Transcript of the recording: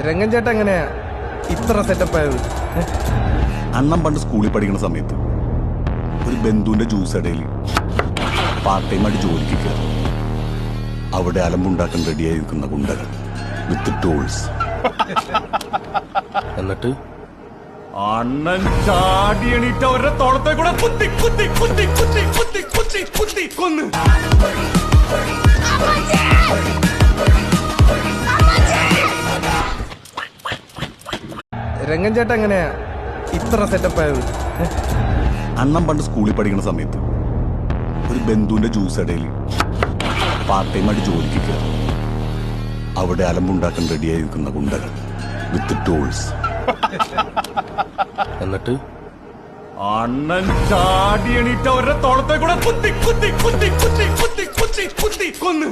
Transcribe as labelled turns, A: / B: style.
A: രംഗൻ ചേട്ടൻ എങ്ങനെയാ ഇത്ര സെറ്റപ്പ് ആയത്?
B: അണ്ണം പണ്ട് സ്കൂളിൽ പഠിക്കുന്ന സമയത്ത് ഒരു ബന്ധുവിന്റെ ജ്യൂസ് ഇടയിൽ പാർട്ട് ടൈം ആയിട്ട് ജോലിക്ക് കയറി. അവിടെ അലമ്പുണ്ടാക്കാൻ റെഡിയായി നിൽക്കുന്ന ഗുണ്ടകൾ വിത്ത് ടൂൾസ്.
A: എന്നിട്ട്
B: അണ്ണൻ ചാടി എണീറ്റ അവരുടെ തോളത്തെ കൂടെ കുത്തി കുത്തി കുത്തി കുത്തി കുത്തി കുത്തി കുത്തി കൊന്ന്.
A: രംഗൻ ചേട്ടൻ എങ്ങനെയാ ഇത്ര സെറ്റപ്പ് ആയത്?
B: അണ്ണം പണ്ട് സ്കൂളിൽ പഠിക്കുന്ന സമയത്ത് ഒരു ബന്ധുവിന്റെ ജ്യൂസ് ഇടയിൽ പാർട്ട് ടൈം ആയിട്ട് ജോലിക്ക് കയറി. അവിടെ അലമ്പുണ്ടാക്കാൻ റെഡിയായി നിൽക്കുന്ന ഗുണ്ടകൾ വിത്ത് ടൂൾസ്.
A: എന്നിട്ട്
B: അണ്ണൻ ചാടി എണീറ്റ അവരുടെ തോളത്തെ കൂടെ കുത്തി കുത്തി കുത്തി കുത്തി കുത്തി കുത്തി കുത്തി കൊന്ന്.